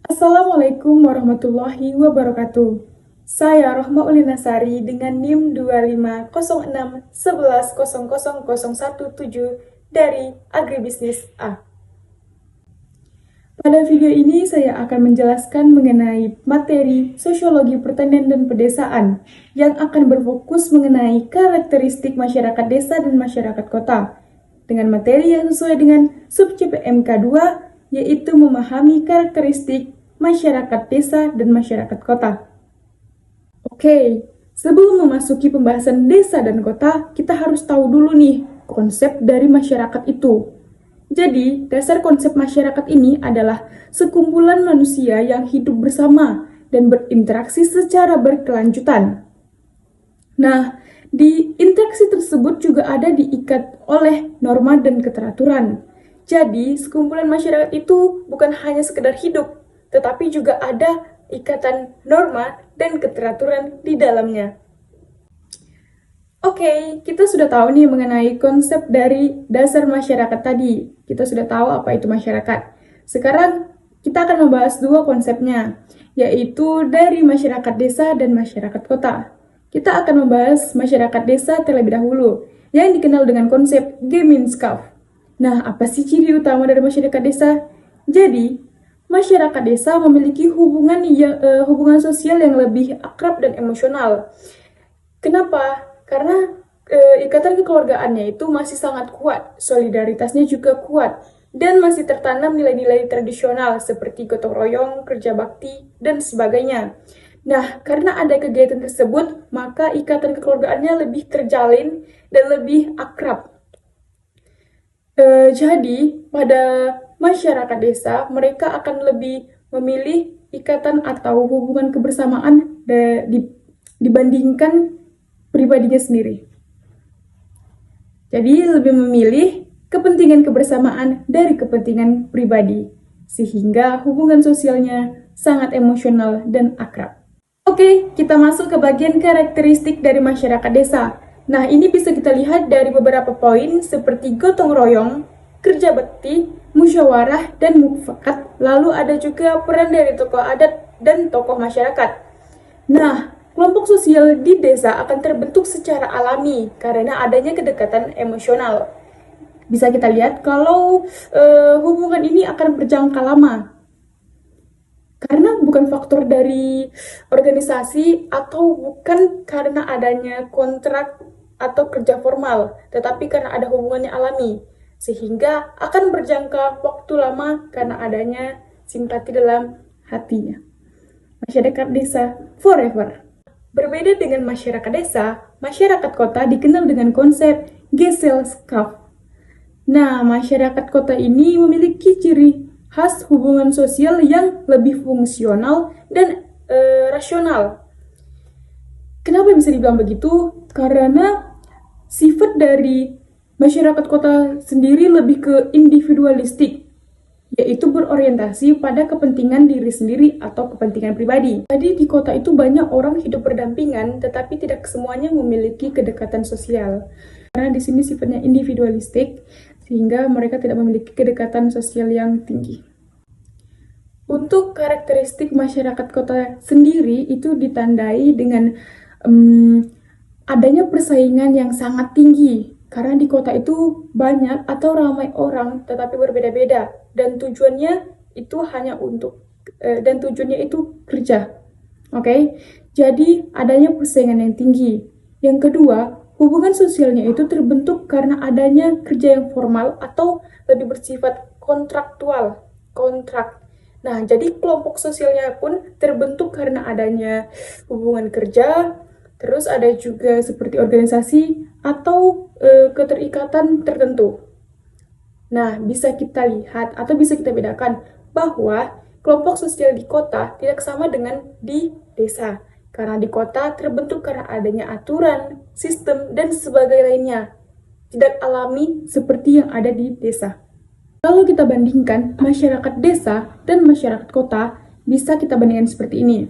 Assalamualaikum warahmatullahi wabarakatuh. Saya Rohma Ulinasari dengan NIM 250611000117 dari Agribisnis A. Pada video ini saya akan menjelaskan mengenai materi Sosiologi Pertanian dan Pedesaan yang akan berfokus mengenai karakteristik masyarakat desa dan masyarakat kota dengan materi yang sesuai dengan sub-CPMK 2, yaitu memahami karakteristik masyarakat desa dan masyarakat kota. Oke, sebelum memasuki pembahasan desa dan kota, kita harus tahu dulu nih konsep dari masyarakat itu. Jadi, dasar konsep masyarakat ini adalah sekumpulan manusia yang hidup bersama dan berinteraksi secara berkelanjutan. Nah, di interaksi tersebut juga ada diikat oleh norma dan keteraturan. Jadi, sekumpulan masyarakat itu bukan hanya sekedar hidup, tetapi juga ada ikatan norma dan keteraturan di dalamnya. Oke, kita sudah tahu nih mengenai konsep dari dasar masyarakat tadi. Kita sudah tahu apa itu masyarakat. Sekarang kita akan membahas dua konsepnya, yaitu dari masyarakat desa dan masyarakat kota. Kita akan membahas masyarakat desa terlebih dahulu, yang dikenal dengan konsep Gemenskap. Nah, apa sih ciri utama dari masyarakat desa? Jadi, masyarakat desa memiliki hubungan sosial yang lebih akrab dan emosional. Kenapa? Karena ikatan kekeluargaannya itu masih sangat kuat, solidaritasnya juga kuat, dan masih tertanam nilai-nilai tradisional seperti gotong royong, kerja bakti, dan sebagainya. Nah, karena ada kegiatan tersebut, maka ikatan kekeluargaannya lebih terjalin dan lebih akrab. Jadi, pada masyarakat desa, mereka akan lebih memilih ikatan atau hubungan kebersamaan dibandingkan pribadinya sendiri. Jadi lebih memilih kepentingan kebersamaan dari kepentingan pribadi, sehingga hubungan sosialnya sangat emosional dan akrab. Oke, kita masuk ke bagian karakteristik dari masyarakat desa. Nah, ini bisa kita lihat dari beberapa poin seperti gotong royong, kerja bakti, musyawarah, dan mufakat. Lalu ada juga peran dari tokoh adat dan tokoh masyarakat. Nah, kelompok sosial di desa akan terbentuk secara alami karena adanya kedekatan emosional. Bisa kita lihat kalau hubungan ini akan berjangka lama. Karena bukan faktor dari organisasi atau bukan karena adanya kontrak atau kerja formal, tetapi karena ada hubungannya alami. Sehingga akan berjangka waktu lama karena adanya simpati dalam hatinya. Masyarakat desa forever. Berbeda dengan masyarakat desa, masyarakat kota dikenal dengan konsep Gesellschaft. Nah, masyarakat kota ini memiliki ciri khas hubungan sosial yang lebih fungsional dan rasional. Kenapa bisa dibilang begitu? Karena sifat dari masyarakat kota sendiri lebih ke individualistik, yaitu berorientasi pada kepentingan diri sendiri atau kepentingan pribadi. Jadi di kota itu banyak orang hidup berdampingan, tetapi tidak semuanya memiliki kedekatan sosial. Karena di sini sifatnya individualistik, sehingga mereka tidak memiliki kedekatan sosial yang tinggi. Untuk karakteristik masyarakat kota sendiri itu ditandai dengan adanya persaingan yang sangat tinggi. Karena di kota itu banyak atau ramai orang, tetapi berbeda-beda. Dan tujuannya itu kerja. Oke? Jadi adanya persaingan yang tinggi. Yang kedua, hubungan sosialnya itu terbentuk karena adanya kerja yang formal atau lebih bersifat kontraktual. Kontrak. Nah, jadi kelompok sosialnya pun terbentuk karena adanya hubungan kerja, terus ada juga seperti organisasi atau keterikatan tertentu. Nah, bisa kita lihat atau bisa kita bedakan bahwa kelompok sosial di kota tidak sama dengan di desa. Karena di kota terbentuk karena adanya aturan, sistem, dan sebagainya lainnya. Tidak alami seperti yang ada di desa. Kalau kita bandingkan masyarakat desa dan masyarakat kota, bisa kita bandingkan seperti ini.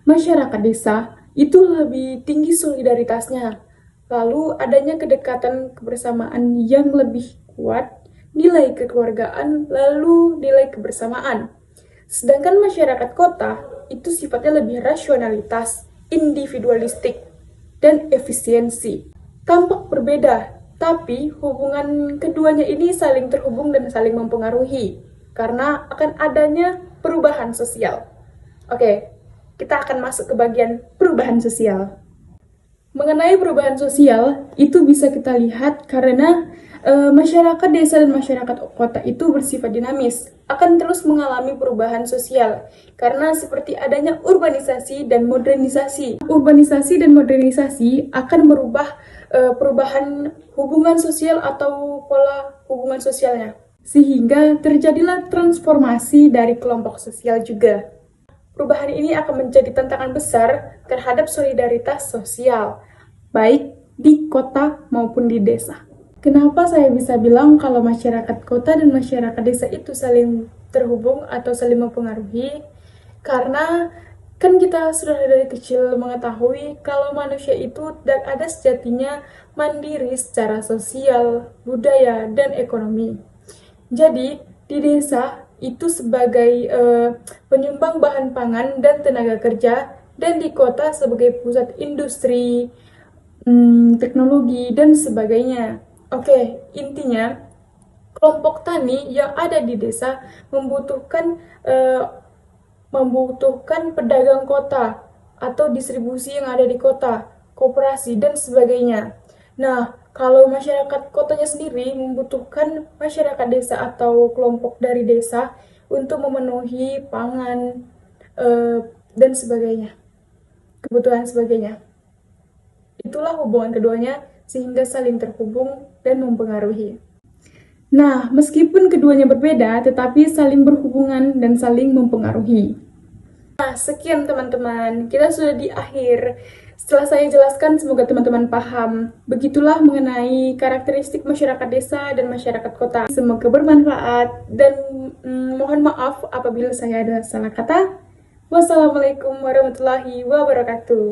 Masyarakat desa itu lebih tinggi solidaritasnya. Lalu adanya kedekatan kebersamaan yang lebih kuat, nilai kekeluargaan, lalu nilai kebersamaan. Sedangkan masyarakat kota itu sifatnya lebih rasionalitas, individualistik, dan efisiensi. Tampak berbeda, tapi hubungan keduanya ini saling terhubung dan saling mempengaruhi karena akan adanya perubahan sosial. Oke, kita akan masuk ke bagian perubahan sosial. Mengenai perubahan sosial, itu bisa kita lihat karena masyarakat desa dan masyarakat kota itu bersifat dinamis, akan terus mengalami perubahan sosial karena seperti adanya urbanisasi dan modernisasi. Urbanisasi dan modernisasi akan merubah perubahan hubungan sosial atau pola hubungan sosialnya, sehingga terjadilah transformasi dari kelompok sosial juga. Perubahan ini akan menjadi tantangan besar terhadap solidaritas sosial, baik di kota maupun di desa. Kenapa saya bisa bilang kalau masyarakat kota dan masyarakat desa itu saling terhubung atau saling mempengaruhi? Karena kan kita sudah dari kecil mengetahui kalau manusia itu ada sejatinya mandiri secara sosial, budaya, dan ekonomi. Jadi, di desa itu sebagai penyumbang bahan pangan dan tenaga kerja, dan di kota sebagai pusat industri, teknologi, dan sebagainya. Oke, intinya kelompok tani yang ada di desa membutuhkan pedagang kota atau distribusi yang ada di kota, koperasi, dan sebagainya. Nah, kalau masyarakat kotanya sendiri membutuhkan masyarakat desa atau kelompok dari desa untuk memenuhi pangan dan sebagainya, kebutuhan sebagainya. Itulah hubungan keduanya sehingga saling terhubung dan mempengaruhi. Nah, meskipun keduanya berbeda, tetapi saling berhubungan dan saling mempengaruhi. Nah, sekian teman-teman. Kita sudah di akhir. Setelah saya jelaskan, semoga teman-teman paham. Begitulah mengenai karakteristik masyarakat desa dan masyarakat kota. Semoga bermanfaat dan mohon maaf apabila saya ada salah kata. Wassalamualaikum warahmatullahi wabarakatuh.